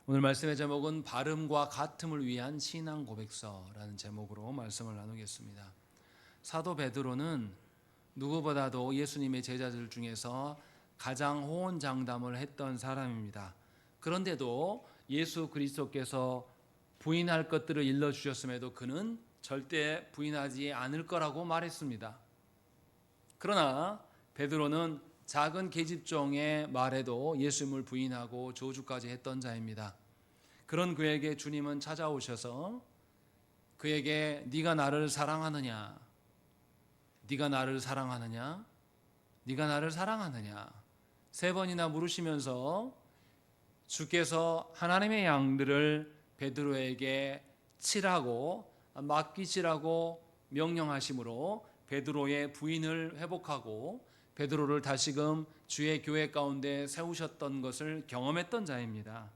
오늘 말씀의 제목은 발음과 같음을 위한 신앙 고백서라는 제목으로 말씀을 나누겠습니다. 사도 베드로는 누구보다도 예수님의 제자들 중에서 가장 호언장담을 했던 사람입니다. 그런데도 예수 그리스도께서 부인할 것들을 일러주셨음에도 그는 절대 부인하지 않을 거라고 말했습니다. 그러나 베드로는 작은 계집종의 말에도 예수님을 부인하고 저주까지 했던 자입니다. 그런 그에게 주님은 찾아오셔서 그에게 네가 나를 사랑하느냐? 네가 나를 사랑하느냐? 네가 나를 사랑하느냐? 세 번이나 물으시면서 주께서 하나님의 양들을 베드로에게 치라고 맡기시라고 명령하심으로 베드로의 부인을 회복하고 베드로를 다시금 주의 교회 가운데 세우셨던 것을 경험했던 자입니다.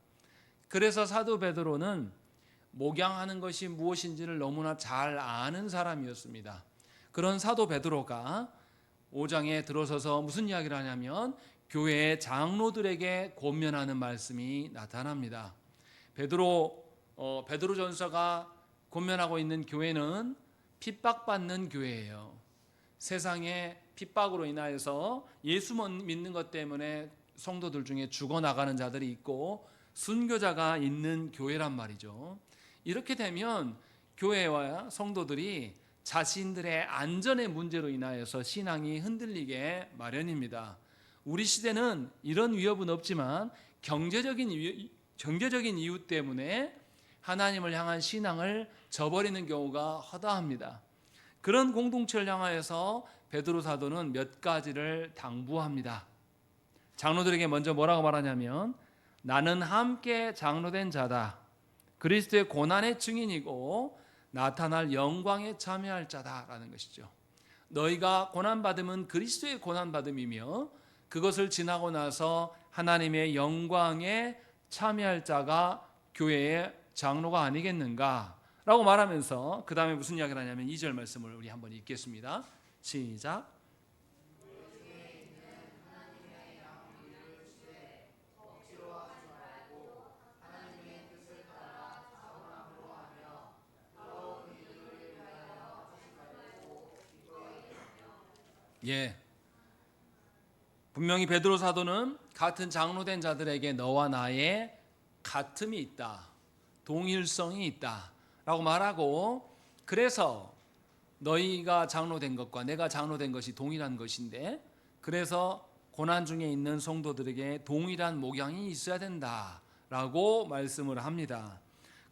그래서 사도 베드로는 목양하는 것이 무엇인지를 너무나 잘 아는 사람이었습니다. 그런 사도 베드로가 5장에 들어서서 무슨 이야기를 하냐면 교회의 장로들에게 권면하는 말씀이 나타납니다. 베드로전서가 권면하고 있는 교회는 핍박받는 교회예요. 세상에 핍박으로 인하여서 예수 믿는 것 때문에 성도들 중에 죽어나가는 자들이 있고 순교자가 있는 교회란 말이죠. 이렇게 되면 교회와 성도들이 자신들의 안전의 문제로 인하여서 신앙이 흔들리게 마련입니다. 우리 시대는 이런 위협은 없지만 경제적인 이유 때문에 하나님을 향한 신앙을 저버리는 경우가 허다합니다. 그런 공동체를 향하여서 베드로 사도는 몇 가지를 당부합니다. 장로들에게 먼저 뭐라고 말하냐면 나는 함께 장로된 자다. 그리스도의 고난의 증인이고 나타날 영광에 참여할 자다라는 것이죠. 너희가 고난받음은 그리스도의 고난받음이며 그것을 지나고 나서 하나님의 영광에 참여할 자가 교회의 장로가 아니겠는가 라고 말하면서 그 다음에 무슨 이야기를 하냐면 2절 말씀을 우리 한번 읽겠습니다. 시작. 예, 분명히 베드로 사도는 같은 장로된 자들에게 너와 나의 같음이 있다, 동일성이 있다 라고 말하고, 그래서 너희가 장로된 것과 내가 장로된 것이 동일한 것인데 그래서 고난 중에 있는 성도들에게 동일한 목양이 있어야 된다라고 말씀을 합니다.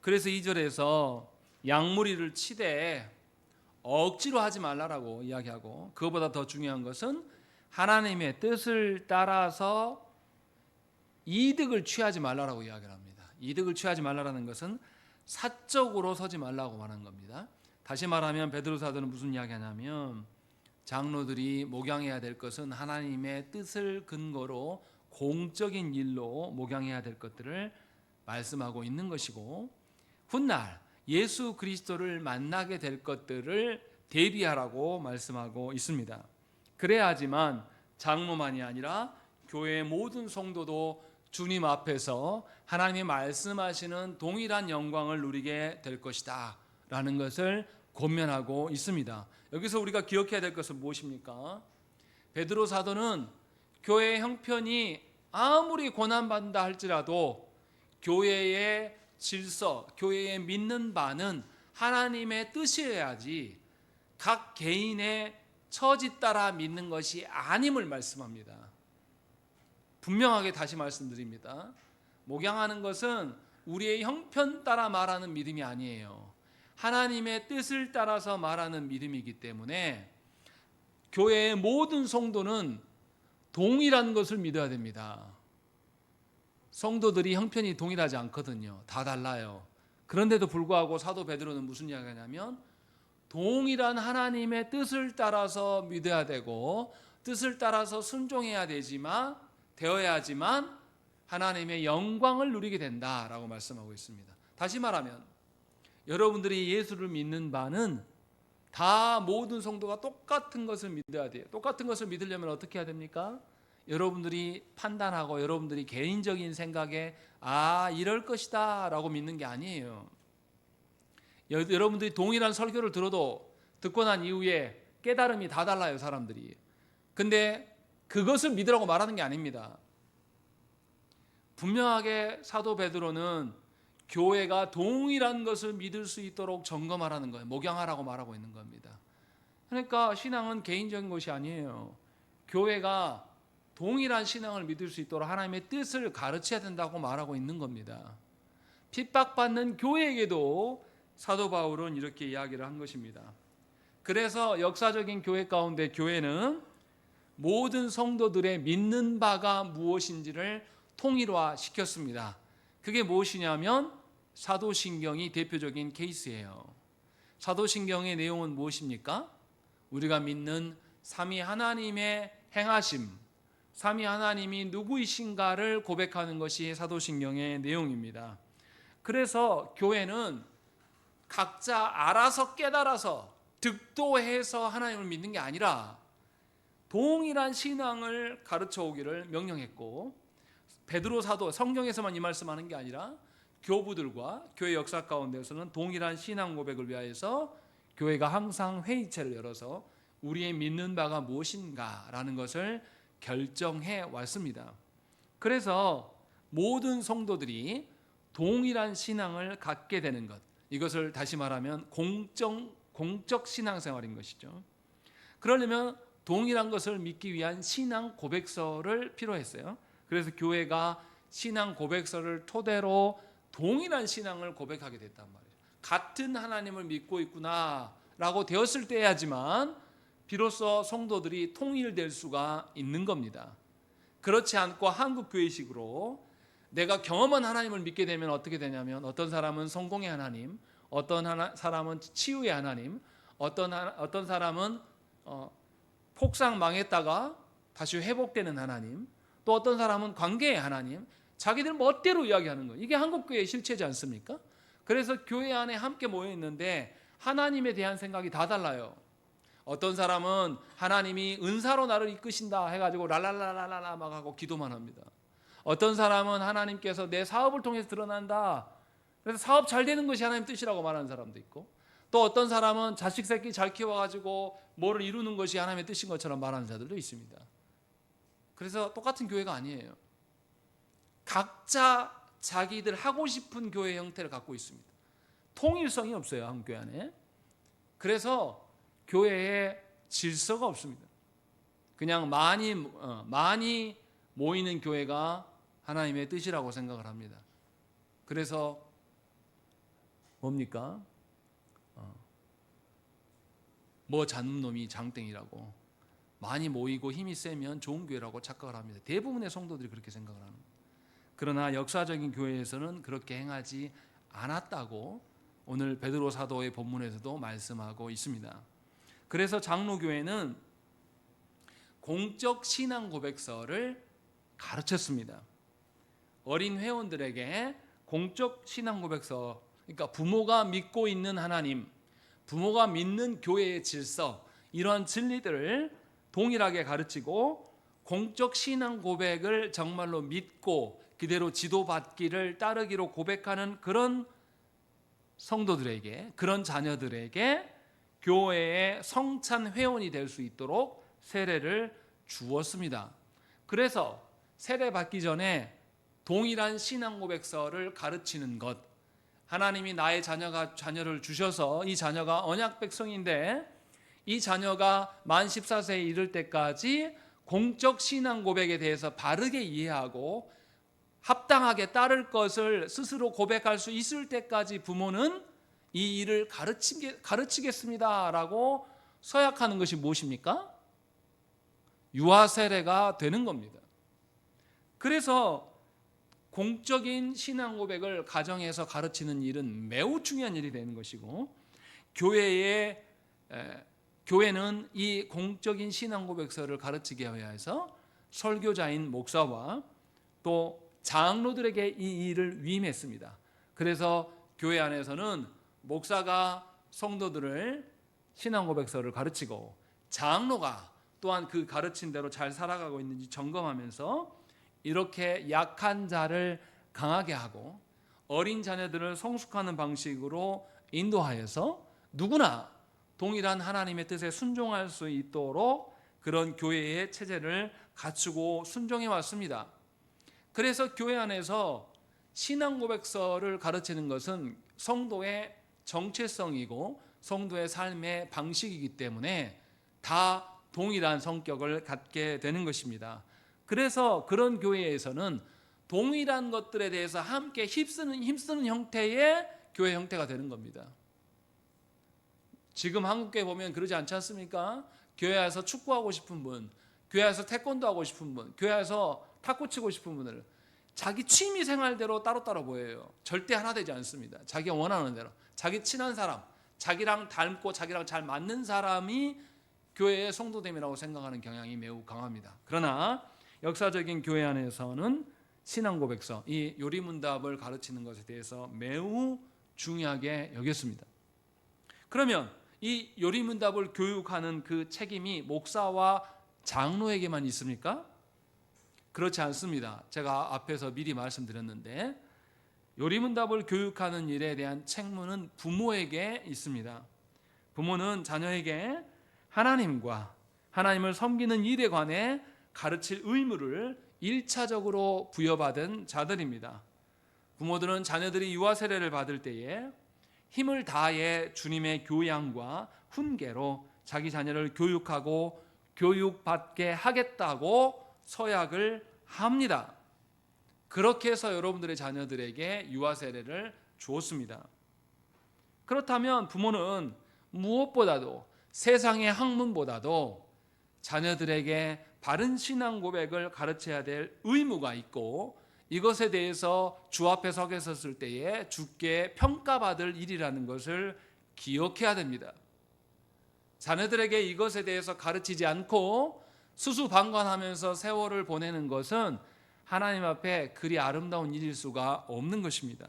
그래서 2절에서 양무리를 치되 억지로 하지 말라라고 이야기하고, 그것보다 더 중요한 것은 하나님의 뜻을 따라서 이득을 취하지 말라라고 이야기를 합니다. 이득을 취하지 말라라는 것은 사적으로 서지 말라고 말하는 겁니다. 다시 말하면 베드로 사도는 무슨 이야기하냐면 장로들이 목양해야 될 것은 하나님의 뜻을 근거로 공적인 일로 목양해야 될 것들을 말씀하고 있는 것이고, 훗날 예수 그리스도를 만나게 될 것들을 대비하라고 말씀하고 있습니다. 그래야지만 장로만이 아니라 교회의 모든 성도도 주님 앞에서 하나님이 말씀하시는 동일한 영광을 누리게 될 것이다 라는 것을 권면하고 있습니다. 여기서 우리가 기억해야 될 것은 무엇입니까? 베드로 사도는 교회의 형편이 아무리 고난받는다 할지라도 교회의 질서, 교회의 믿는 바는 하나님의 뜻이어야지 각 개인의 처지 따라 믿는 것이 아님을 말씀합니다. 분명하게 다시 말씀드립니다. 목양하는 것은 우리의 형편 따라 말하는 믿음이 아니에요. 하나님의 뜻을 따라서 말하는 믿음이기 때문에 교회의 모든 성도는 동일한 것을 믿어야 됩니다. 성도들이 형편이 동일하지 않거든요. 다 달라요. 그런데도 불구하고 사도 베드로는 무슨 이야기를 하냐면 동일한 하나님의 뜻을 따라서 믿어야 되고 뜻을 따라서 순종해야 되어야지만 하나님의 영광을 누리게 된다라고 말씀하고 있습니다. 다시 말하면 여러분들이 예수를 믿는 바는 다 모든 성도가 똑같은 것을 믿어야 돼요. 똑같은 것을 믿으려면 어떻게 해야 됩니까? 여러분들이 판단하고 여러분들이 개인적인 생각에 이럴 것이다 라고 믿는 게 아니에요. 여러분들이 동일한 설교를 들어도 듣고 난 이후에 깨달음이 다 달라요, 사람들이. 근데 그것을 믿으라고 말하는 게 아닙니다. 분명하게 사도 베드로는 교회가 동일한 것을 믿을 수 있도록 점검하라는 거예요. 목양하라고 말하고 있는 겁니다. 그러니까 신앙은 개인적인 것이 아니에요. 교회가 동일한 신앙을 믿을 수 있도록 하나님의 뜻을 가르쳐야 된다고 말하고 있는 겁니다. 핍박받는 교회에게도 사도 바울은 이렇게 이야기를 한 것입니다. 그래서 역사적인 교회 가운데 교회는 모든 성도들의 믿는 바가 무엇인지를 통일화시켰습니다. 그게 무엇이냐면 사도신경이 대표적인 케이스예요. 사도신경의 내용은 무엇입니까? 우리가 믿는 삼위 하나님의 행하심, 삼위 하나님이 누구이신가를 고백하는 것이 사도신경의 내용입니다. 그래서 교회는 각자 알아서 깨달아서 득도해서 하나님을 믿는 게 아니라 동일한 신앙을 가르쳐 오기를 명령했고, 베드로 사도 성경에서만 이 말씀하는 게 아니라 교부들과 교회 역사 가운데서는 동일한 신앙 고백을 위하여서 교회가 항상 회의체를 열어서 우리의 믿는 바가 무엇인가라는 것을 결정해 왔습니다. 그래서 모든 성도들이 동일한 신앙을 갖게 되는 것, 이것을 다시 말하면 공적 신앙생활인 것이죠. 그러려면 동일한 것을 믿기 위한 신앙 고백서를 필요했어요. 그래서 교회가 신앙 고백서를 토대로 동일한 신앙을 고백하게 됐단 말이에요. 같은 하나님을 믿고 있구나라고 되었을 때야지만 비로소 성도들이 통일될 수가 있는 겁니다. 그렇지 않고 한국 교회식으로 내가 경험한 하나님을 믿게 되면 어떻게 되냐면, 어떤 사람은 성공의 하나님, 어떤 사람은 치유의 하나님, 어떤 사람은 폭삭 망했다가 다시 회복되는 하나님, 또 어떤 사람은 관계의 하나님, 자기들 멋대로 이야기하는 거예요. 이게 한국교회의 실체지 않습니까? 그래서 교회 안에 함께 모여 있는데 하나님에 대한 생각이 다 달라요. 어떤 사람은 하나님이 은사로 나를 이끄신다 해가지고 랄랄랄랄라 막 하고 기도만 합니다. 어떤 사람은 하나님께서 내 사업을 통해서 드러난다, 그래서 사업 잘 되는 것이 하나님 뜻이라고 말하는 사람도 있고, 또 어떤 사람은 자식 새끼 잘 키워가지고 뭐를 이루는 것이 하나님의 뜻인 것처럼 말하는 자들도 있습니다. 그래서 똑같은 교회가 아니에요. 각자 자기들 하고 싶은 교회 형태를 갖고 있습니다. 통일성이 없어요, 한국 교회 안에. 그래서 교회에 질서가 없습니다. 그냥 많이 모이는 교회가 하나님의 뜻이라고 생각을 합니다. 그래서 뭡니까? 뭐 잡는 놈이 장땡이라고, 많이 모이고 힘이 세면 좋은 교회라고 착각을 합니다. 대부분의 성도들이 그렇게 생각을 하는 거예요. 그러나 역사적인 교회에서는 그렇게 행하지 않았다고 오늘 베드로 사도의 본문에서도 말씀하고 있습니다. 그래서 장로교회는 공적 신앙 고백서를 가르쳤습니다. 어린 회원들에게 공적 신앙 고백서, 그러니까 부모가 믿고 있는 하나님, 부모가 믿는 교회의 질서, 이러한 진리들을 동일하게 가르치고 공적 신앙 고백을 정말로 믿고 그대로 지도받기를 따르기로 고백하는 그런 성도들에게, 그런 자녀들에게 교회의 성찬 회원이 될 수 있도록 세례를 주었습니다. 그래서 세례 받기 전에 동일한 신앙 고백서를 가르치는 것, 하나님이 나의 자녀를 주셔서 이 자녀가 언약 백성인데 이 자녀가 만 14세에 이를 때까지 공적 신앙 고백에 대해서 바르게 이해하고 합당하게 따를 것을 스스로 고백할 수 있을 때까지 부모는 이 일을 가르치겠습니다라고 서약하는 것이 무엇입니까? 유아 세례가 되는 겁니다. 그래서 공적인 신앙 고백을 가정에서 가르치는 일은 매우 중요한 일이 되는 것이고, 교회는 이 공적인 신앙 고백서를 가르치게 하여 해서 설교자인 목사와 또 장로들에게 이 일을 위임했습니다. 그래서 교회 안에서는 목사가 성도들을 신앙 고백서를 가르치고 장로가 또한 그 가르친 대로 잘 살아가고 있는지 점검하면서 이렇게 약한 자를 강하게 하고 어린 자녀들을 성숙하는 방식으로 인도하여서 누구나 동일한 하나님의 뜻에 순종할 수 있도록 그런 교회의 체제를 갖추고 순종해 왔습니다. 그래서 교회 안에서 신앙 고백서를 가르치는 것은 성도의 정체성이고 성도의 삶의 방식이기 때문에 다 동일한 성격을 갖게 되는 것입니다. 그래서 그런 교회에서는 동일한 것들에 대해서 함께 힘쓰는 형태의 교회 형태가 되는 겁니다. 지금 한국교회 보면 그러지 않지 않습니까? 교회에서 축구하고 싶은 분, 교회에서 태권도 하고 싶은 분, 교회에서 탁구 치고 싶은 분을 자기 취미 생활대로 따로따로 보여요. 절대 하나 되지 않습니다. 자기가 원하는 대로 자기 친한 사람, 자기랑 닮고 자기랑 잘 맞는 사람이 교회의 성도됨이라고 생각하는 경향이 매우 강합니다. 그러나 역사적인 교회 안에서는 신앙 고백서, 이 요리문답을 가르치는 것에 대해서 매우 중요하게 여겼습니다. 그러면 이 요리문답을 교육하는 그 책임이 목사와 장로에게만 있습니까? 그렇지 않습니다. 제가 앞에서 미리 말씀드렸는데 요리문답을 교육하는 일에 대한 책무는 부모에게 있습니다. 부모는 자녀에게 하나님과 하나님을 섬기는 일에 관해 가르칠 의무를 1차적으로 부여받은 자들입니다. 부모들은 자녀들이 유아 세례를 받을 때에 힘을 다해 주님의 교양과 훈계로 자기 자녀를 교육하고 교육받게 하겠다고 서약을 합니다. 그렇게 해서 여러분들의 자녀들에게 유아 세례를 주었습니다. 그렇다면 부모는 무엇보다도 세상의 학문보다도 자녀들에게 바른 신앙 고백을 가르쳐야 될 의무가 있고 이것에 대해서 주 앞에 서게 섰을 때에 주께 평가받을 일이라는 것을 기억해야 됩니다. 자녀들에게 이것에 대해서 가르치지 않고 수수방관하면서 세월을 보내는 것은 하나님 앞에 그리 아름다운 일일 수가 없는 것입니다.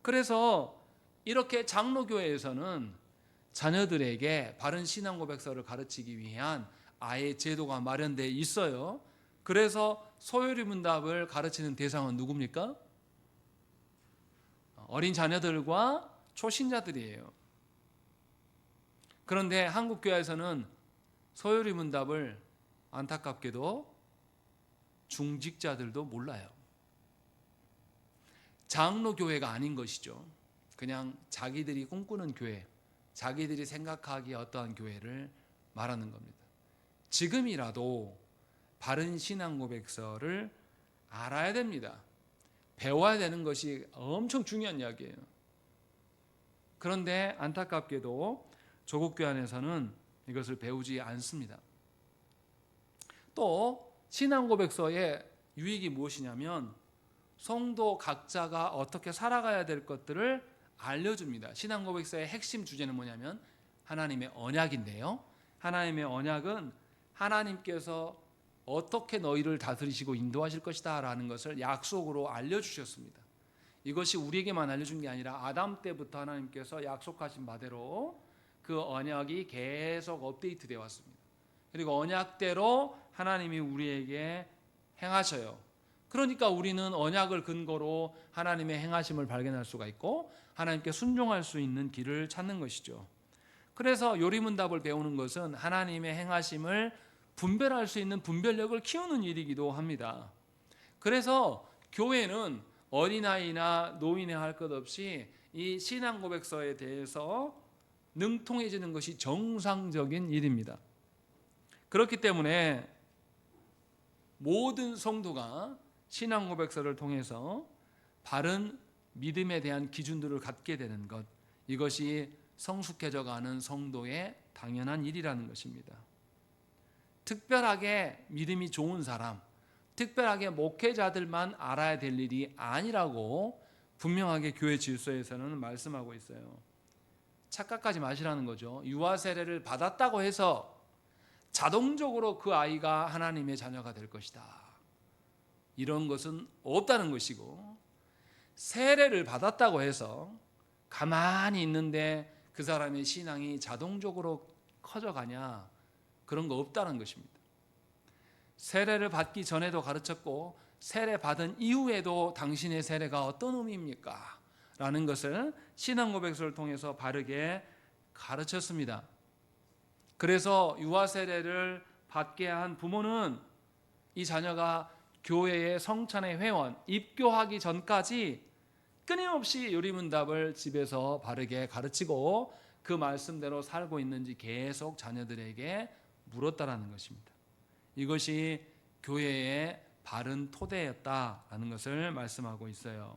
그래서 이렇게 장로교회에서는 자녀들에게 바른 신앙 고백서를 가르치기 위한 아예 제도가 마련되어 있어요. 그래서 소요리 문답을 가르치는 대상은 누굽니까? 어린 자녀들과 초신자들이에요. 그런데 한국교회에서는 소요리 문답을 안타깝게도 중직자들도 몰라요. 장로교회가 아닌 것이죠. 그냥 자기들이 꿈꾸는 교회, 자기들이 생각하기에 어떠한 교회를 말하는 겁니다. 지금이라도 바른 신앙 고백서를 알아야 됩니다. 배워야 되는 것이 엄청 중요한 이야기예요. 그런데 안타깝게도 조국교회 안에서는 이것을 배우지 않습니다. 또 신앙 고백서의 유익이 무엇이냐면 성도 각자가 어떻게 살아가야 될 것들을 알려줍니다. 신앙 고백서의 핵심 주제는 뭐냐면 하나님의 언약인데요. 하나님의 언약은 하나님께서 어떻게 너희를 다스리시고 인도하실 것이다 라는 것을 약속으로 알려주셨습니다. 이것이 우리에게만 알려준 게 아니라 아담 때부터 하나님께서 약속하신 바대로 그 언약이 계속 업데이트되어 왔습니다. 그리고 언약대로 하나님이 우리에게 행하셔요. 그러니까 우리는 언약을 근거로 하나님의 행하심을 발견할 수가 있고 하나님께 순종할 수 있는 길을 찾는 것이죠. 그래서 요리문답을 배우는 것은 하나님의 행하심을 분별할 수 있는 분별력을 키우는 일이기도 합니다. 그래서 교회는 어린아이나 노인에 할 것 없이 이 신앙 고백서에 대해서 능통해지는 것이 정상적인 일입니다. 그렇기 때문에 모든 성도가 신앙 고백서를 통해서 바른 믿음에 대한 기준들을 갖게 되는 것, 이것이 성숙해져가는 성도의 당연한 일이라는 것입니다. 특별하게 믿음이 좋은 사람, 특별하게 목회자들만 알아야 될 일이 아니라고 분명하게 교회 질서에서는 말씀하고 있어요. 착각하지 마시라는 거죠. 유아 세례를 받았다고 해서 자동적으로 그 아이가 하나님의 자녀가 될 것이다, 이런 것은 없다는 것이고, 세례를 받았다고 해서 가만히 있는데 그 사람의 신앙이 자동적으로 커져가냐, 그런 거 없다는 것입니다. 세례를 받기 전에도 가르쳤고 세례 받은 이후에도 당신의 세례가 어떤 의미입니까? 라는 것을 신앙 고백서를 통해서 바르게 가르쳤습니다. 그래서 유아 세례를 받게 한 부모는 이 자녀가 교회의 성찬의 회원, 입교하기 전까지 끊임없이 요리문답을 집에서 바르게 가르치고 그 말씀대로 살고 있는지 계속 자녀들에게 물었다라는 것입니다. 이것이 교회의 바른 토대였다라는 것을 말씀하고 있어요.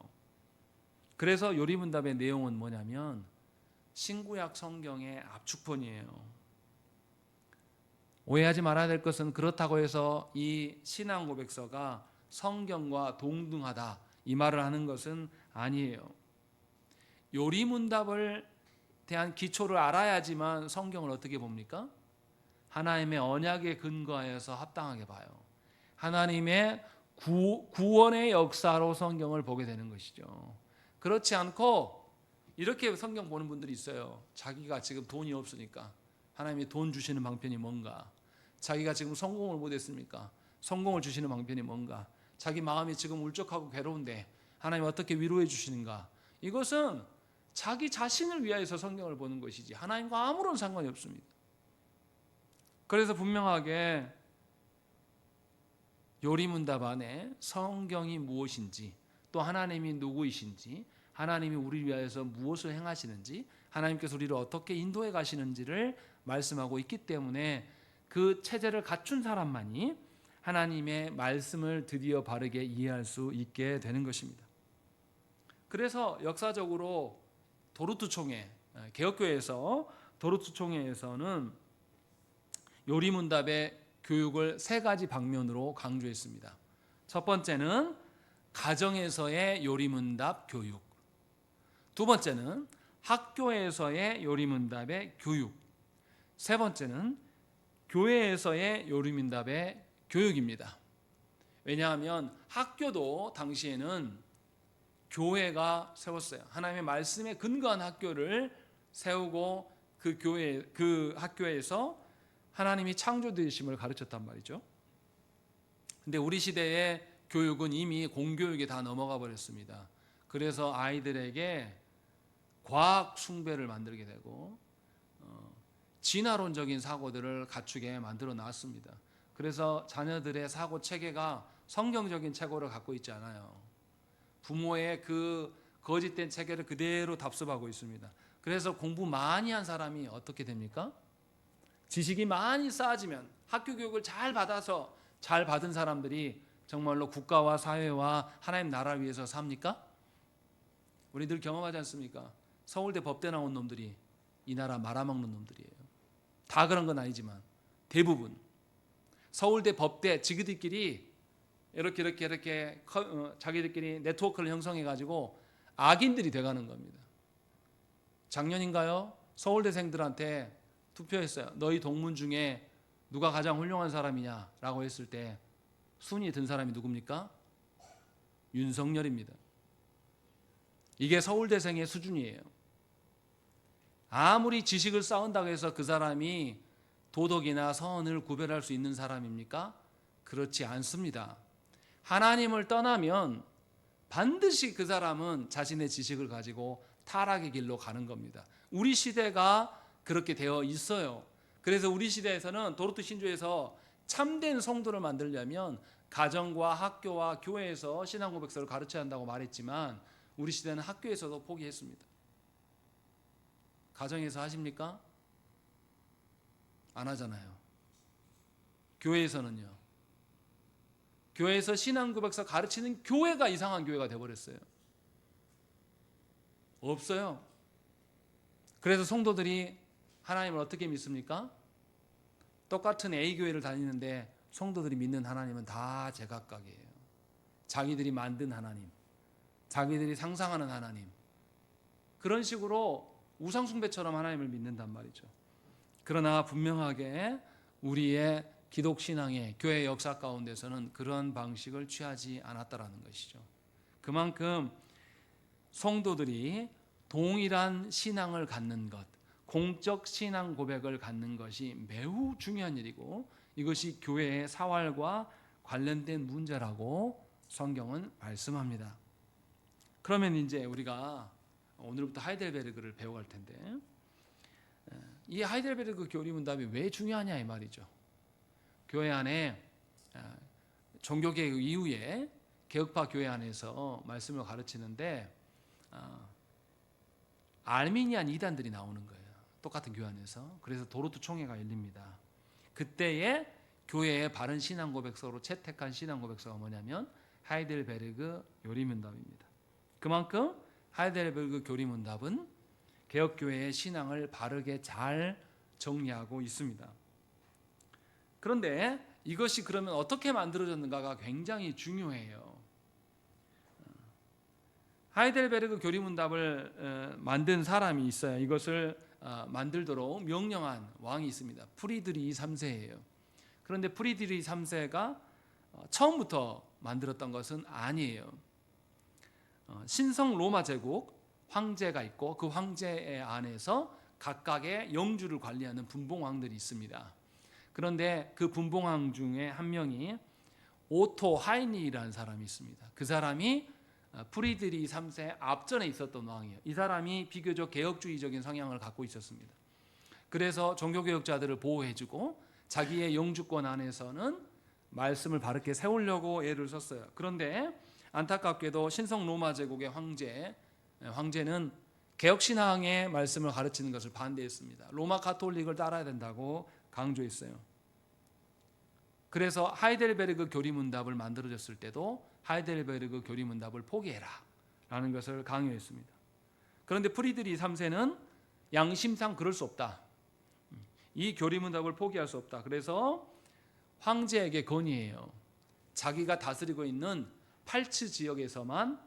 그래서 요리문답의 내용은 뭐냐면 신구약 성경의 압축본이에요. 오해하지 말아야 될 것은 그렇다고 해서 이 신앙 고백서가 성경과 동등하다 이 말을 하는 것은 아니에요. 요리문답을 대한 기초를 알아야지만 성경을 어떻게 봅니까? 하나님의 언약에 근거하여서 합당하게 봐요. 하나님의 구원의 역사로 성경을 보게 되는 것이죠. 그렇지 않고 이렇게 성경 보는 분들이 있어요. 자기가 지금 돈이 없으니까 하나님이 돈 주시는 방편이 뭔가, 자기가 지금 성공을 못했습니까? 성공을 주시는 방편이 뭔가, 자기 마음이 지금 울적하고 괴로운데 하나님 어떻게 위로해 주시는가. 이것은 자기 자신을 위하여서 성경을 보는 것이지 하나님과 아무런 상관이 없습니다. 그래서 분명하게 요리문답 안에 성경이 무엇인지, 또 하나님이 누구이신지, 하나님이 우리를 위하여서 무엇을 행하시는지, 하나님께서 우리를 어떻게 인도해 가시는지를 말씀하고 있기 때문에 그 체제를 갖춘 사람만이 하나님의 말씀을 드디어 바르게 이해할 수 있게 되는 것입니다. 그래서 역사적으로 도르트 총회, 개혁교회에서 도르트 총회에서는 요리문답의 교육을 세 가지 방면으로 강조했습니다. 첫 번째는 가정에서의 요리문답 교육, 두 번째는 학교에서의 요리문답의 교육, 세 번째는 교회에서의 요리문답의 교육입니다. 왜냐하면 학교도 당시에는 교회가 세웠어요. 하나님의 말씀에 근거한 학교를 세우고 그 학교에서 하나님이 창조되심을 가르쳤단 말이죠. 근데 우리 시대의 교육은 이미 공교육에 다 넘어가 버렸습니다. 그래서 아이들에게 과학 숭배를 만들게 되고 진화론적인 사고들을 갖추게 만들어 놨습니다. 그래서 자녀들의 사고 체계가 성경적인 체계를 갖고 있지 않아요. 부모의 그 거짓된 체계를 그대로 답습하고 있습니다. 그래서 공부 많이 한 사람이 어떻게 됩니까? 지식이 많이 쌓아지면, 학교 교육을 잘 받아서 잘 받은 사람들이 정말로 국가와 사회와 하나님 나라를 위해서 삽니까? 우리 늘 경험하지 않습니까? 서울대 법대 나온 놈들이 이 나라 말아먹는 놈들이에요. 다 그런 건 아니지만 대부분 서울대 법대 지그들끼리 이렇게 자기들끼리 네트워크를 형성해 가지고 악인들이 돼가는 겁니다. 작년인가요? 서울대생들한테 투표했어요. 너희 동문 중에 누가 가장 훌륭한 사람이냐라고 했을 때 순위 든 사람이 누굽니까? 윤석열입니다. 이게 서울대생의 수준이에요. 아무리 지식을 쌓은다고 해서 그 사람이 도덕이나 선을 구별할 수 있는 사람입니까? 그렇지 않습니다. 하나님을 떠나면 반드시 그 사람은 자신의 지식을 가지고 타락의 길로 가는 겁니다. 우리 시대가 그렇게 되어 있어요. 그래서 우리 시대에서는 도르트 신조에서 참된 성도를 만들려면 가정과 학교와 교회에서 신앙 고백서를 가르쳐야 한다고 말했지만 우리 시대는 학교에서도 포기했습니다. 가정에서 하십니까? 안 하잖아요. 교회에서는요. 교회에서 신앙 고백서 가르치는 교회가 이상한 교회가 되어버렸어요. 없어요. 그래서 성도들이 하나님을 어떻게 믿습니까? 똑같은 A교회를 다니는데 성도들이 믿는 하나님은 다 제각각이에요. 자기들이 만든 하나님, 자기들이 상상하는 하나님, 그런 식으로 우상숭배처럼 하나님을 믿는단 말이죠. 그러나 분명하게 우리의 기독신앙의 교회 역사 가운데서는 그런 방식을 취하지 않았다라는 것이죠. 그만큼 성도들이 동일한 신앙을 갖는 것, 공적 신앙 고백을 갖는 것이 매우 중요한 일이고 이것이 교회의 사활과 관련된 문제라고 성경은 말씀합니다. 그러면 이제 우리가 오늘부터 하이델베르그를 배워갈 텐데 이 하이델베르그 교리문답이 왜 중요하냐 이 말이죠. 교회 안에 종교개혁 이후에 개혁파 교회 안에서 말씀을 가르치는데 알미니안 이단들이 나오는 거예요. 똑같은 교회 안에서. 그래서 도로트 총회가 열립니다. 그때의 교회의 바른 신앙 고백서로 채택한 신앙 고백서가 뭐냐면 하이델베르그 교리문답입니다. 그만큼 하이델베르그 교리문답은 개혁교회의 신앙을 바르게 잘 정리하고 있습니다. 그런데 이것이 그러면 어떻게 만들어졌는가가 굉장히 중요해요. 하이델베르그 교리문답을 만든 사람이 있어요. 이것을 만들도록 명령한 왕이 있습니다. 프리드리히 3세예요. 그런데 프리드리히 3세가 처음부터 만들었던 것은 아니에요. 신성 로마 제국 황제가 있고 그 황제 안에서 각각의 영주를 관리하는 분봉왕들이 있습니다. 그런데 그 분봉왕 중에 한 명이 오토 하이니라는 사람이 있습니다. 그 사람이 프리드리히 3세 앞전에 있었던 왕이에요. 이 사람이 비교적 개혁주의적인 성향을 갖고 있었습니다. 그래서 종교개혁자들을 보호해주고 자기의 영주권 안에서는 말씀을 바르게 세우려고 애를 썼어요. 그런데 안타깝게도 신성 로마 제국의 황제는 개혁신앙의 말씀을 가르치는 것을 반대했습니다. 로마 가톨릭을 따라야 된다고 강조했어요. 그래서 하이델베르그 교리문답을 만들어졌을 때도 하이델베르그 교리문답을 포기해라 라는 것을 강요했습니다. 그런데 프리드리히 3세는 양심상 그럴 수 없다. 이 교리문답을 포기할 수 없다. 그래서 황제에게 건의해요. 자기가 다스리고 있는 팔츠 지역에서만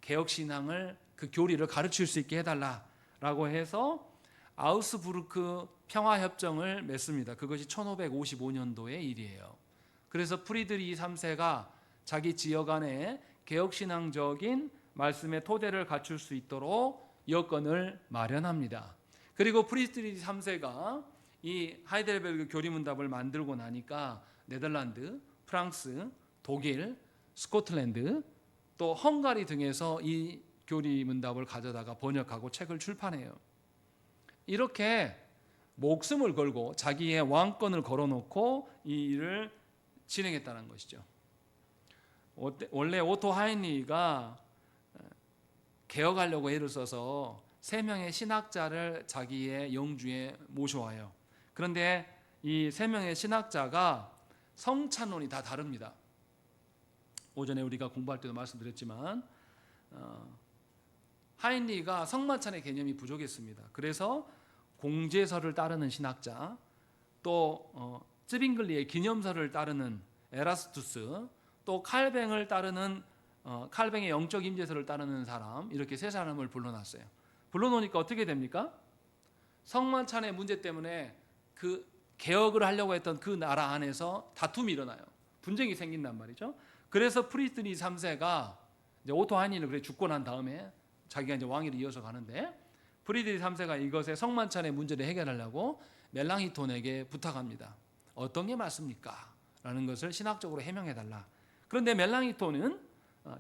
개혁신앙을 그 교리를 가르칠 수 있게 해달라라고 해서 아우스부르크 평화협정을 맺습니다. 그것이 1555년도의 일이에요. 그래서 프리드리히 3세가 자기 지역 안에 개혁신앙적인 말씀의 토대를 갖출 수 있도록 여건을 마련합니다. 그리고 프리드리히 3세가 이 하이델베르그 교리문답을 만들고 나니까 네덜란드, 프랑스, 독일, 스코틀랜드 또 헝가리 등에서 이 교리문답을 가져다가 번역하고 책을 출판해요. 이렇게 목숨을 걸고 자기의 왕권을 걸어놓고 이 일을 진행했다는 것이죠. 원래 오토 하이니가 개혁하려고 애를 써서 3명의 신학자를 자기의 영주에 모셔와요. 그런데 이 3명의 신학자가 성찬론이 다 다릅니다. 오전에 우리가 공부할 때도 말씀드렸지만 하인리가 성만찬의 개념이 부족했습니다. 그래서 공제서를 따르는 신학자, 또 쯔빙글리의 기념서를 따르는 에라스투스, 또 칼뱅을 따르는 칼뱅의 영적 임재서를 따르는 사람, 이렇게 3사람을 불러놨어요. 불러놓으니까 어떻게 됩니까? 성만찬의 문제 때문에 그 개혁을 하려고 했던 그 나라 안에서 다툼이 일어나요. 분쟁이 생긴단 말이죠. 그래서 프리드리히 3세가 이제 오토 하이니는 그래 죽고 난 다음에 자기가 이제 왕위를 이어서 가는데 프리드리히 3세가 이것의 성만찬의 문제를 해결하려고 멜랑히톤에게 부탁합니다. 어떤 게 맞습니까? 라는 것을 신학적으로 해명해달라. 그런데 멜랑히톤은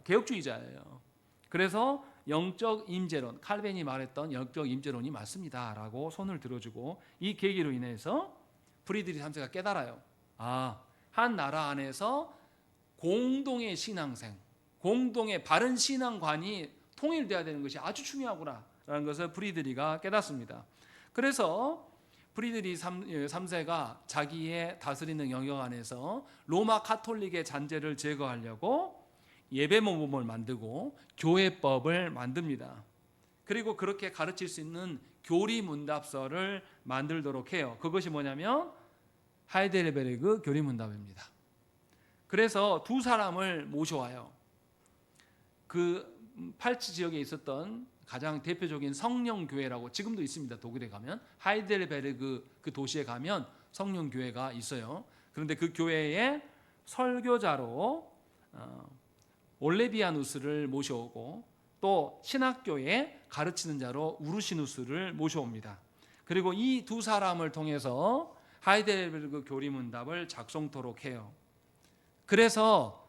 개혁주의자예요. 그래서 영적 임재론, 칼벤이 말했던 영적 임재론이 맞습니다 라고 손을 들어주고 이 계기로 인해서 프리드리히 3세가 깨달아요. 한 나라 안에서 공동의 신앙생, 공동의 바른 신앙관이 통일돼야 되는 것이 아주 중요하구나 라는 것을 프리드리히가 깨닫습니다. 그래서 프리드리히 3세가 자기의 다스리는 영역 안에서 로마 카톨릭의 잔재를 제거하려고 예배 모범을 만들고 교회법을 만듭니다. 그리고 그렇게 가르칠 수 있는 교리문답서를 만들도록 해요. 그것이 뭐냐면 하이델베르그 교리문답입니다. 그래서 2사람을 모셔와요. 그 팔츠 지역에 있었던 가장 대표적인 성령교회라고 지금도 있습니다. 독일에 가면 하이델베르그 그 도시에 가면 성령교회가 있어요. 그런데 그 교회의 설교자로 올레비아누스를 모셔오고 또 신학교에 가르치는 자로 우르시누스를 모셔옵니다. 그리고 이 두 사람을 통해서 하이델베르그 교리문답을 작성토록 해요. 그래서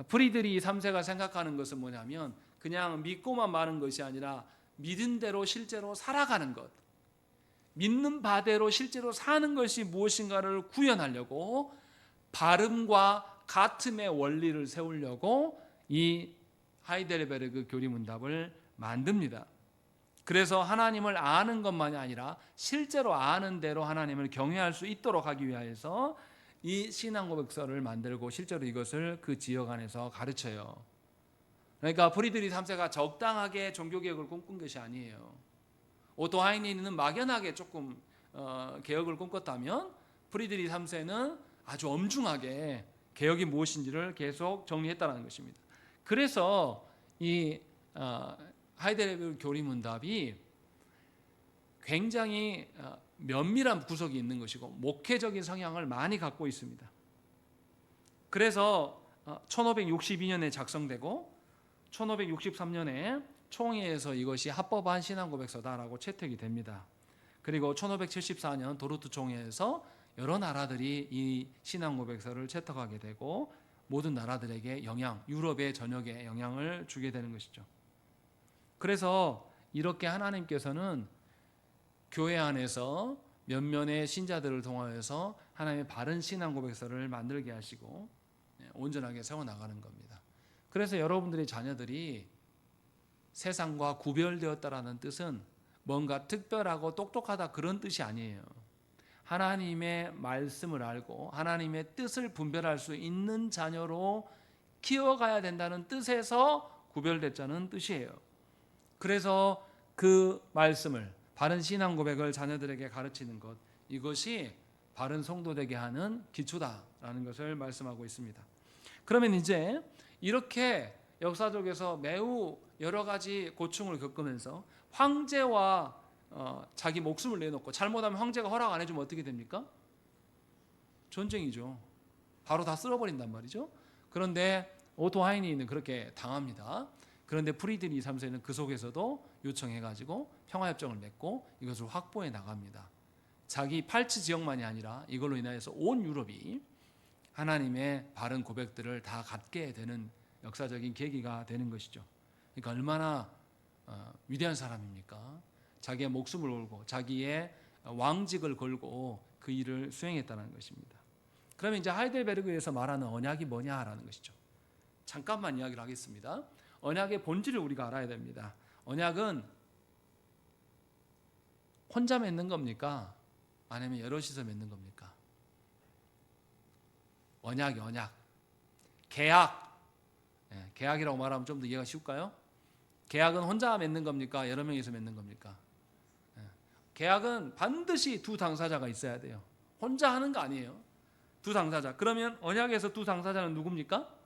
프리드리히 3세가 생각하는 것은 뭐냐면 그냥 믿고만 마는 것이 아니라 믿은 대로 실제로 살아가는 것, 믿는 바대로 실제로 사는 것이 무엇인가를 구현하려고 발음과 같음의 원리를 세우려고 이 하이델베르그 교리문답을 만듭니다. 그래서 하나님을 아는 것만이 아니라 실제로 아는 대로 하나님을 경외할 수 있도록 하기 위해서 이 신앙고백서를 만들고 실제로 이것을 그 지역 안에서 가르쳐요. 그러니까 프리드리히 3세가 적당하게 종교개혁을 꿈꾼 것이 아니에요. 오토 하이니는 막연하게 조금 개혁을 꿈꿨다면 프리드리히 3세는 아주 엄중하게 개혁이 무엇인지를 계속 정리했다는 것입니다. 그래서 이 하이델베르그 교리문답이 굉장히 면밀한 구석이 있는 것이고 목회적인 성향을 많이 갖고 있습니다. 그래서 1562년에 작성되고 1563년에 총회에서 이것이 합법한 신앙고백서다라고 채택이 됩니다. 그리고 1574년 도르트 총회에서 여러 나라들이 이 신앙고백서를 채택하게 되고 모든 나라들에게 유럽의 전역에 영향을 주게 되는 것이죠. 그래서 이렇게 하나님께서는 교회 안에서 몇몇의 신자들을 통하여서 하나님의 바른 신앙 고백서를 만들게 하시고 온전하게 세워나가는 겁니다. 그래서 여러분들의 자녀들이 세상과 구별되었다라는 뜻은 뭔가 특별하고 똑똑하다 그런 뜻이 아니에요. 하나님의 말씀을 알고 하나님의 뜻을 분별할 수 있는 자녀로 키워가야 된다는 뜻에서 구별됐다는 뜻이에요. 그래서 그 말씀을 바른 신앙 고백을 자녀들에게 가르치는 것, 이것이 바른 성도 되게 하는 기초다라는 것을 말씀하고 있습니다. 그러면 이제 이렇게 역사적에서 매우 여러 가지 고충을 겪으면서 황제와 자기 목숨을 내놓고 잘못하면 황제가 허락 안 해주면 어떻게 됩니까? 전쟁이죠. 바로 다 쓸어버린단 말이죠. 그런데 오토 하이니는 그렇게 당합니다. 그런데 프리드리히 3세는 그 속에서도 요청해가지고 평화협정을 맺고 이것을 확보해 나갑니다. 자기 팔치 지역만이 아니라 이걸로 인하여서 온 유럽이 하나님의 바른 고백들을 다 갖게 되는 역사적인 계기가 되는 것이죠. 그러니까 얼마나 위대한 사람입니까? 자기의 목숨을 걸고 자기의 왕직을 걸고 그 일을 수행했다는 것입니다. 그러면 이제 하이델베르그에서 말하는 언약이 뭐냐라는 것이죠. 잠깐만 이야기를 하겠습니다. 언약의 본질을 우리가 알아야 됩니다. 언약은 혼자 맺는 겁니까? 아니면 여럿이서 맺는 겁니까? 언약. 계약. 계약이라고 말하면 좀 더 이해가 쉬울까요? 계약은 혼자 맺는 겁니까? 여러 명이서 맺는 겁니까? 계약은 반드시 두 당사자가 있어야 돼요. 혼자 하는 거 아니에요. 두 당사자. 그러면 언약에서 두 당사자는 누굽니까?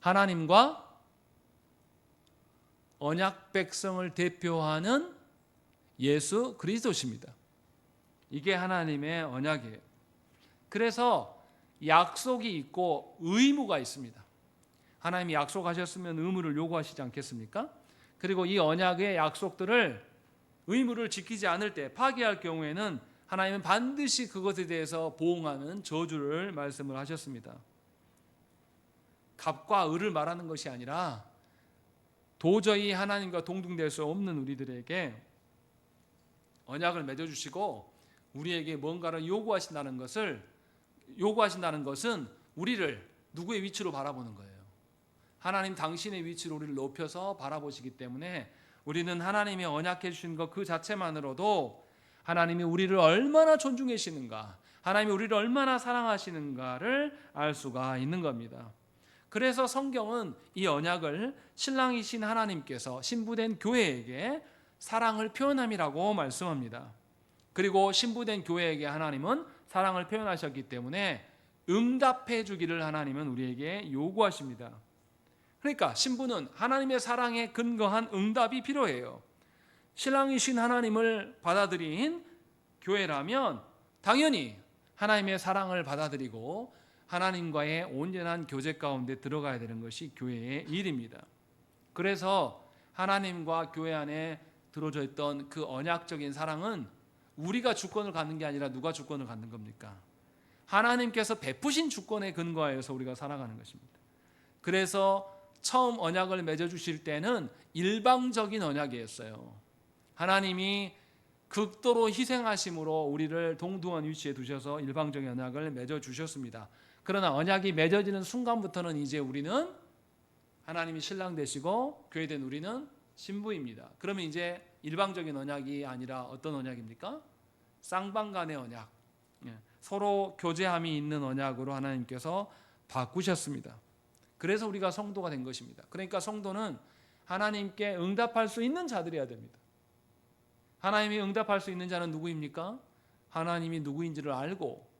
하나님과 언약 백성을 대표하는 예수 그리스도십니다. 이게 하나님의 언약이에요. 그래서 약속이 있고 의무가 있습니다. 하나님이 약속하셨으면 의무를 요구하시지 않겠습니까? 그리고 이 언약의 약속들을 의무를 지키지 않을 때 파기할 경우에는 하나님은 반드시 그것에 대해서 보응하는 저주를 말씀을 하셨습니다. 갑과 을을 말하는 것이 아니라 도저히 하나님과 동등될 수 없는 우리들에게 언약을 맺어주시고 우리에게 뭔가를 요구하신다는 것은 우리를 누구의 위치로 바라보는 거예요. 하나님 당신의 위치로 우리를 높여서 바라보시기 때문에 우리는 하나님의 언약해 주신 것 그 자체만으로도 하나님이 우리를 얼마나 존중해 주시는가, 하나님이 우리를 얼마나 사랑하시는가를 알 수가 있는 겁니다. 그래서 성경은 이 언약을 신랑이신 하나님께서 신부된 교회에게 사랑을 표현함이라고 말씀합니다. 그리고 신부된 교회에게 하나님은 사랑을 표현하셨기 때문에 응답해 주기를 하나님은 우리에게 요구하십니다. 그러니까 신부는 하나님의 사랑에 근거한 응답이 필요해요. 신랑이신 하나님을 받아들인 교회라면 당연히 하나님의 사랑을 받아들이고 하나님과의 온전한 교제 가운데 들어가야 되는 것이 교회의 일입니다. 그래서 하나님과 교회 안에 들어져 있던 그 언약적인 사랑은 우리가 주권을 갖는 게 아니라 누가 주권을 갖는 겁니까? 하나님께서 베푸신 주권에 근거하여서 우리가 살아가는 것입니다. 그래서 처음 언약을 맺어주실 때는 일방적인 언약이었어요. 하나님이 극도로 희생하심으로 우리를 동등한 위치에 두셔서 일방적인 언약을 맺어주셨습니다. 그러나 언약이 맺어지는 순간부터는 이제 우리는 하나님이 신랑 되시고 교회된 우리는 신부입니다. 그러면 이제 일방적인 언약이 아니라 어떤 언약입니까? 쌍방간의 언약, 서로 교제함이 있는 언약으로 하나님께서 바꾸셨습니다. 그래서 우리가 성도가 된 것입니다. 그러니까 성도는 하나님께 응답할 수 있는 자들이어야 됩니다. 하나님이 응답할 수 있는 자는 누구입니까? 하나님이 누구인지를 알고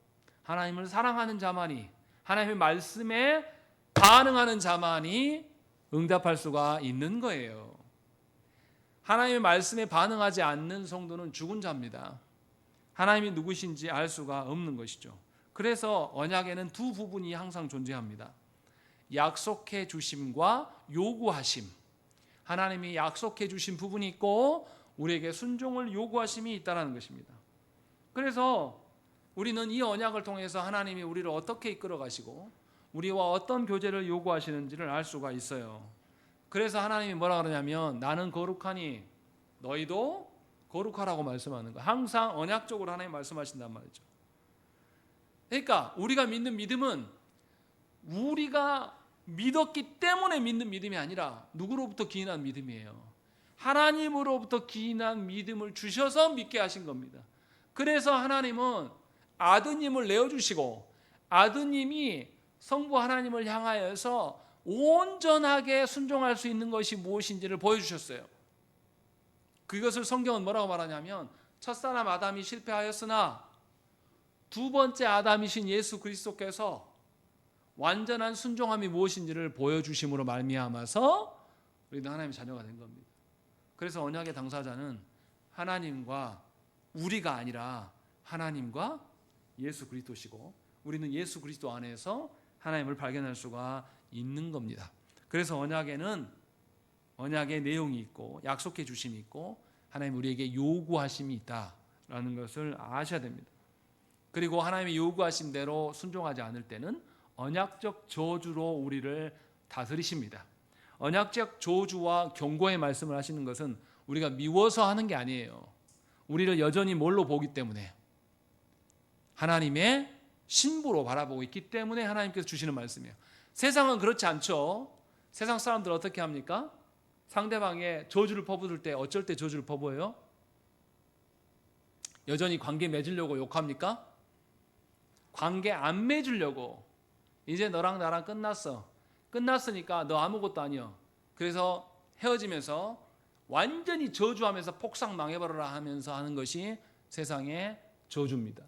하나님을 사랑하는 자만이, 하나님의 말씀에 반응하는 자만이 응답할 수가 있는 거예요. 하나님의 말씀에 반응하지 않는 성도는 죽은 자입니다. 하나님이 누구신지 알 수가 없는 것이죠. 그래서 언약에는 두 부분이 항상 존재합니다. 약속해 주심과 요구하심. 하나님이 약속해 주신 부분이 있고 우리에게 순종을 요구하심이 있다는 것입니다. 그래서 우리는 이 언약을 통해서 하나님이 우리를 어떻게 이끌어 가시고 우리와 어떤 교제를 요구하시는지를 알 수가 있어요. 그래서 하나님이 뭐라 그러냐면 나는 거룩하니 너희도 거룩하라고 말씀하는 거예요. 항상 언약적으로 하나님 말씀하신단 말이죠. 그러니까 우리가 믿는 믿음은 우리가 믿었기 때문에 믿는 믿음이 아니라 누구로부터 기인한 믿음이에요. 하나님으로부터 기인한 믿음을 주셔서 믿게 하신 겁니다. 그래서 하나님은 아드님을 내어주시고 아드님이 성부 하나님을 향하여서 온전하게 순종할 수 있는 것이 무엇인지를 보여주셨어요. 그것을 성경은 뭐라고 말하냐면 첫사람 아담이 실패하였으나 두 번째 아담이신 예수 그리스도께서 완전한 순종함이 무엇인지를 보여주심으로 말미암아서 우리는 하나님의 자녀가 된 겁니다. 그래서 언약의 당사자는 하나님과 우리가 아니라 하나님과 예수 그리스도시고 우리는 예수 그리스도 안에서 하나님을 발견할 수가 있는 겁니다. 그래서 언약에는 언약의 내용이 있고 약속해 주심이 있고 하나님 우리에게 요구하심이 있다라는 것을 아셔야 됩니다. 그리고 하나님의 요구하신 대로 순종하지 않을 때는 언약적 저주로 우리를 다스리십니다. 언약적 저주와 경고의 말씀을 하시는 것은 우리가 미워서 하는 게 아니에요. 우리를 여전히 뭘로 보기 때문에 하나님의 신부로 바라보고 있기 때문에 하나님께서 주시는 말씀이에요. 세상은 그렇지 않죠. 세상 사람들 어떻게 합니까? 상대방의 저주를 퍼부을 때 어쩔 때 저주를 퍼부어요? 여전히 관계 맺으려고 욕합니까? 관계 안 맺으려고 이제 너랑 나랑 끝났으니까 너 아무것도 아니야. 그래서 헤어지면서 완전히 저주하면서 폭삭 망해버려라 하면서 하는 것이 세상의 저주입니다.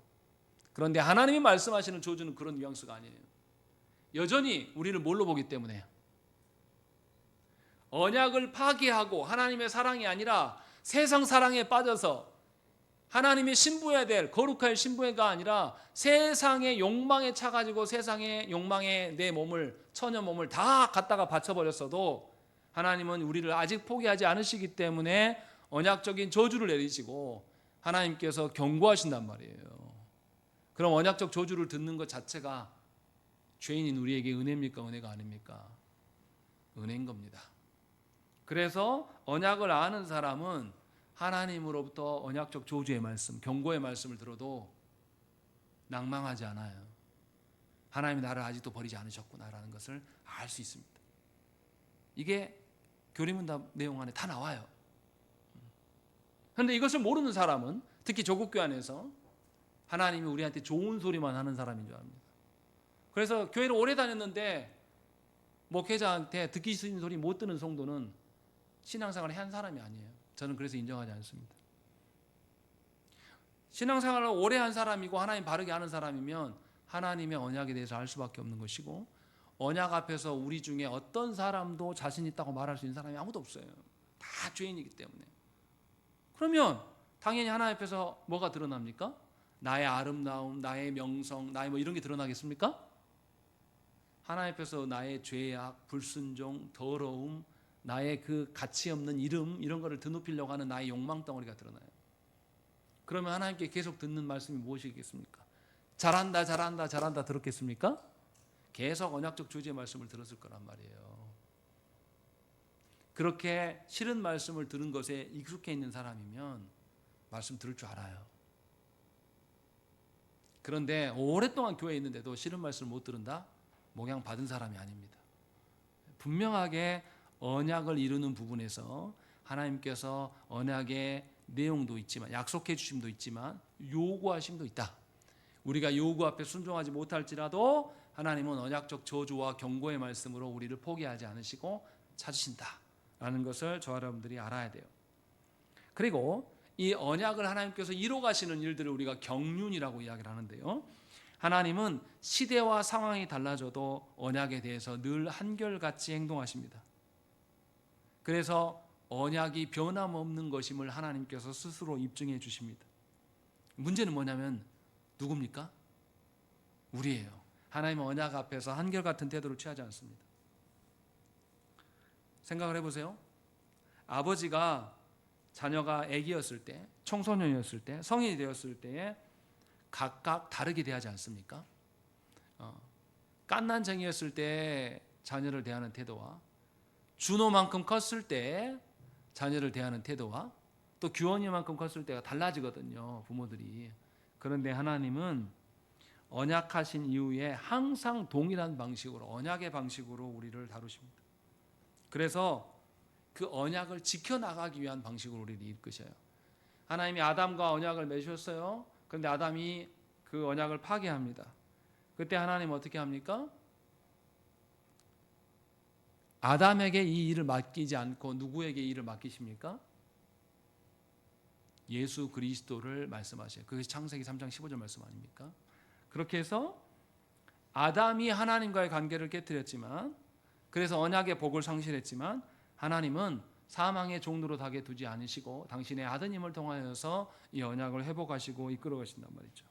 그런데 하나님이 말씀하시는 저주는 그런 뉘앙스가 아니에요. 여전히 우리를 뭘로 보기 때문에 언약을 파기하고 하나님의 사랑이 아니라 세상 사랑에 빠져서 하나님의 신부해야 될 거룩할 신부가 아니라 세상의 욕망에 차가지고 세상의 욕망에 내 몸을 처녀 몸을 다 갖다가 바쳐버렸어도 하나님은 우리를 아직 포기하지 않으시기 때문에 언약적인 저주를 내리시고 하나님께서 경고하신단 말이에요. 그럼 언약적 저주를 듣는 것 자체가 죄인인 우리에게 은혜입니까? 은혜가 아닙니까? 은혜인 겁니다. 그래서 언약을 아는 사람은 하나님으로부터 언약적 저주의 말씀, 경고의 말씀을 들어도 낭망하지 않아요. 하나님이 나를 아직도 버리지 않으셨구나라는 것을 알 수 있습니다. 이게 교리문답 내용 안에 다 나와요. 그런데 이것을 모르는 사람은 특히 조국교회 안에서 하나님이 우리한테 좋은 소리만 하는 사람인 줄 압니다. 그래서 교회를 오래 다녔는데 목회자한테 듣기 싫은 소리 못 듣는 성도는 신앙생활을 한 사람이 아니에요. 저는 그래서 인정하지 않습니다. 신앙생활을 오래 한 사람이고 하나님 바르게 아는 사람이면 하나님의 언약에 대해서 알 수밖에 없는 것이고 언약 앞에서 우리 중에 어떤 사람도 자신 있다고 말할 수 있는 사람이 아무도 없어요. 다 죄인이기 때문에. 그러면 당연히 하나님 앞에서 뭐가 드러납니까? 나의 아름다움, 나의 명성, 나의 뭐 이런 게 드러나겠습니까? 하나님 앞에서 나의 죄악, 불순종, 더러움, 나의 그 가치 없는 이름 이런 거를 드높이려고 하는 나의 욕망 덩어리가 드러나요. 그러면 하나님께 계속 듣는 말씀이 무엇이겠습니까? 잘한다 잘한다 잘한다 들었겠습니까? 계속 언약적 주제의 말씀을 들었을 거란 말이에요. 그렇게 싫은 말씀을 들은 것에 익숙해 있는 사람이면 말씀 들을 줄 알아요. 그런데 오랫동안 교회에 있는데도 싫은 말씀을 못 들은다? 목양 받은 사람이 아닙니다. 분명하게 언약을 이루는 부분에서 하나님께서 언약의 내용도 있지만 약속해 주심도 있지만 요구하심도 있다. 우리가 요구 앞에 순종하지 못할지라도 하나님은 언약적 저주와 경고의 말씀으로 우리를 포기하지 않으시고 찾으신다라는 것을 저와 여러분들이 알아야 돼요. 그리고 이 언약을 하나님께서 이뤄 가시는 일들을 우리가 경륜이라고 이야기를 하는데요. 하나님은 시대와 상황이 달라져도 언약에 대해서 늘 한결같이 행동하십니다. 그래서 언약이 변함없는 것임을 하나님께서 스스로 입증해 주십니다. 문제는 뭐냐면 누굽니까? 우리예요. 하나님은 언약 앞에서 한결같은 태도를 취하지 않습니다. 생각을 해보세요. 아버지가 자녀가 아기였을 때, 청소년이었을 때, 성인이 되었을 때에 각각 다르게 대하지 않습니까? 깐난쟁이였을 때 자녀를 대하는 태도와 준호만큼 컸을 때 자녀를 대하는 태도와 또 규원이만큼 컸을 때가 달라지거든요, 부모들이. 그런데 하나님은 언약하신 이후에 항상 동일한 방식으로, 언약의 방식으로 우리를 다루십니다. 그래서 그 언약을 지켜나가기 위한 방식으로 우리를 이끄셔요. 하나님이 아담과 언약을 맺으셨어요. 그런데 아담이 그 언약을 파괴합니다. 그때 하나님 어떻게 합니까? 아담에게 이 일을 맡기지 않고 누구에게 이 일을 맡기십니까? 예수 그리스도를 말씀하셔요. 그것이 창세기 3장 15절 말씀 아닙니까? 그렇게 해서 아담이 하나님과의 관계를 깨뜨렸지만, 그래서 언약의 복을 상실했지만, 하나님은 사망의 종로로 가게 두지 않으시고 당신의 아드님을 통하여서 이 언약을 회복하시고 이끌어 가신단 말이죠.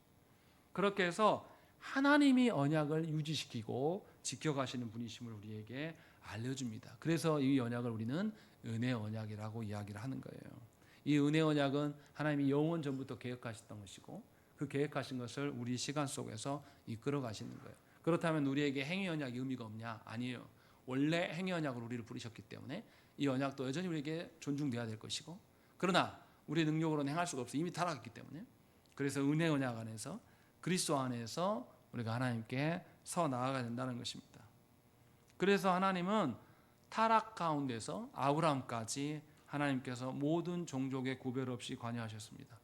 그렇게 해서 하나님이 언약을 유지시키고 지켜가시는 분이심을 우리에게 알려줍니다. 그래서 이 언약을 우리는 은혜 언약이라고 이야기를 하는 거예요. 이 은혜 언약은 하나님이 영원 전부터 계획하셨던 것이고 그 계획하신 것을 우리 시간 속에서 이끌어 가시는 거예요. 그렇다면 우리에게 행위 언약이 의미가 없냐? 아니에요. 원래 행위 언약으로 우리를 부르셨기 때문에 이 언약도 여전히 우리에게 존중돼야 될 것이고, 그러나 우리 능력으로는 행할 수가 없어요. 이미 타락했기 때문에. 그래서 은혜 언약 안에서, 그리스도 안에서 우리가 하나님께 서 나아가야 된다는 것입니다. 그래서 하나님은 타락 가운데서 아브라함까지 하나님께서 모든 종족의 구별 없이 관여하셨습니다.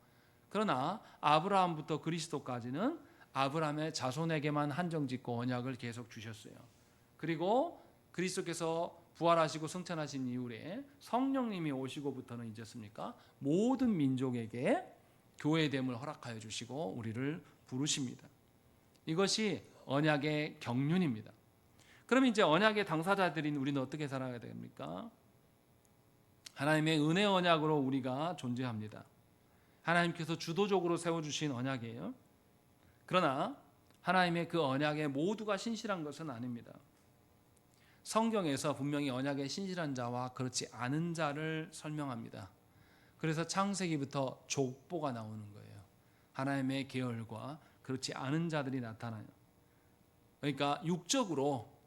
그러나 아브라함부터 그리스도까지는 아브라함의 자손에게만 한정짓고 언약을 계속 주셨어요. 그리고 그리스도께서 부활하시고 승천하신 이후에 성령님이 오시고부터는 이제습니까? 모든 민족에게 교회됨을 허락하여 주시고 우리를 부르십니다. 이것이 언약의 경륜입니다. 그럼 이제 언약의 당사자들인 우리는 어떻게 살아야 됩니까? 하나님의 은혜 언약으로 우리가 존재합니다. 하나님께서 주도적으로 세워주신 언약이에요. 그러나 하나님의 그 언약에 모두가 신실한 것은 아닙니다. 성경에서 분명히 언약에 신실한 자와 그렇지 않은 자를 설명합니다. 그래서 창세기부터 족보가 나오는 거예요. 하나님의 계열과 그렇지 않은 자들이 나타나요. 그러니까 육적으로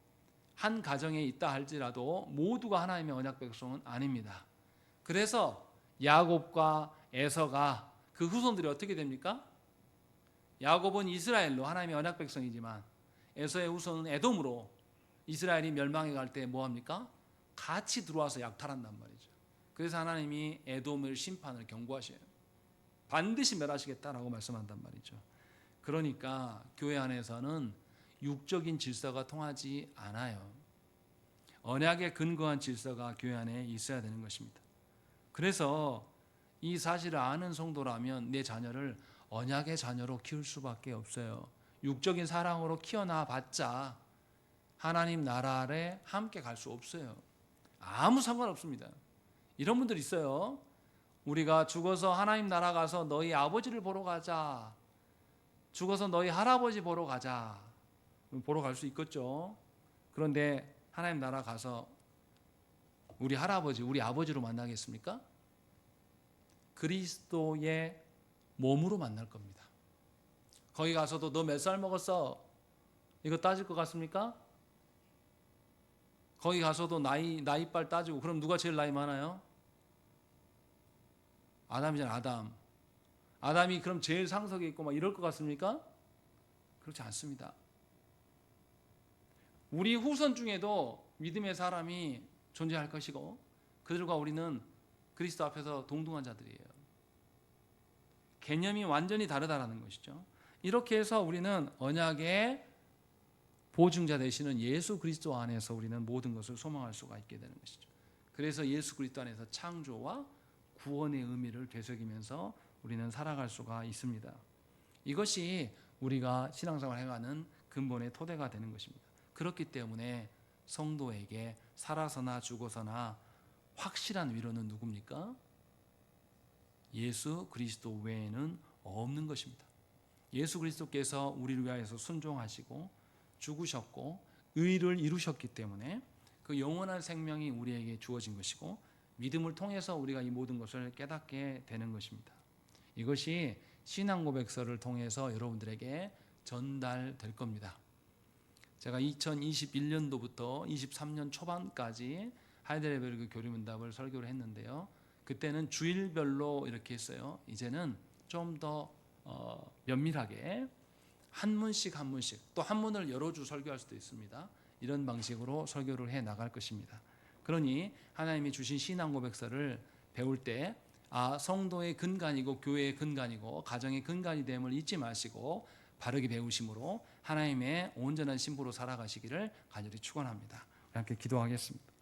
한 가정에 있다 할지라도 모두가 하나님의 언약 백성은 아닙니다. 그래서 야곱과 에서가 그 후손들이 어떻게 됩니까? 야곱은 이스라엘로 하나님의 언약 백성이지만 에서의 후손은 에돔으로 이스라엘이 멸망해 갈 때 뭐합니까? 같이 들어와서 약탈한단 말이죠. 그래서 하나님이 에돔을 심판을 경고하셔요. 반드시 멸하시겠다라고 말씀한단 말이죠. 그러니까 교회 안에서는 육적인 질서가 통하지 않아요. 언약에 근거한 질서가 교회 안에 있어야 되는 것입니다. 그래서 이 사실을 아는 성도라면 내 자녀를 언약의 자녀로 키울 수밖에 없어요. 육적인 사랑으로 키워놔봤자 하나님 나라에 함께 갈 수 없어요. 아무 상관없습니다. 이런 분들 있어요. 우리가 죽어서 하나님 나라 가서 너희 아버지를 보러 가자. 죽어서 너희 할아버지 보러 가자. 보러 갈 수 있겠죠. 그런데 하나님 나라 가서 우리 할아버지, 우리 아버지로 만나겠습니까? 그리스도의 몸으로 만날 겁니다. 거기 가서도 너 몇 살 먹었어? 이거 따질 것 같습니까? 거기 가서도 나이빨 따지고 그럼 누가 제일 나이 많아요? 아담이잖아, 아담. 아담이 그럼 제일 상석에 있고 막 이럴 것 같습니까? 그렇지 않습니다. 우리 후손 중에도 믿음의 사람이 존재할 것이고 그들과 우리는 그리스도 앞에서 동등한 자들이에요. 개념이 완전히 다르다라는 것이죠. 이렇게 해서 우리는 언약의 보증자 되시는 예수 그리스도 안에서 우리는 모든 것을 소망할 수가 있게 되는 것이죠. 그래서 예수 그리스도 안에서 창조와 구원의 의미를 되새기면서 우리는 살아갈 수가 있습니다. 이것이 우리가 신앙생활을 해가는 근본의 토대가 되는 것입니다. 그렇기 때문에 성도에게 살아서나 죽어서나 확실한 위로는 누굽니까? 예수 그리스도 외에는 없는 것입니다. 예수 그리스도께서 우리를 위하여서 순종하시고 죽으셨고 의를 이루셨기 때문에 그 영원한 생명이 우리에게 주어진 것이고 믿음을 통해서 우리가 이 모든 것을 깨닫게 되는 것입니다. 이것이 신앙 고백서를 통해서 여러분들에게 전달될 겁니다. 제가 2021년도부터 23년 초반까지 하이델베르그 교리문답을 설교를 했는데요. 그때는 주일별로 이렇게 했어요. 이제는 좀 더 면밀하게 한 문씩 한 문씩 또 한 문을 여러 주 설교할 수도 있습니다. 이런 방식으로 설교를 해 나갈 것입니다. 그러니 하나님이 주신 신앙 고백서를 배울 때 성도의 근간이고 교회의 근간이고 가정의 근간이 됨을 잊지 마시고 바르게 배우심으로 하나님의 온전한 신부로 살아가시기를 간절히 축원합니다. 함께 기도하겠습니다.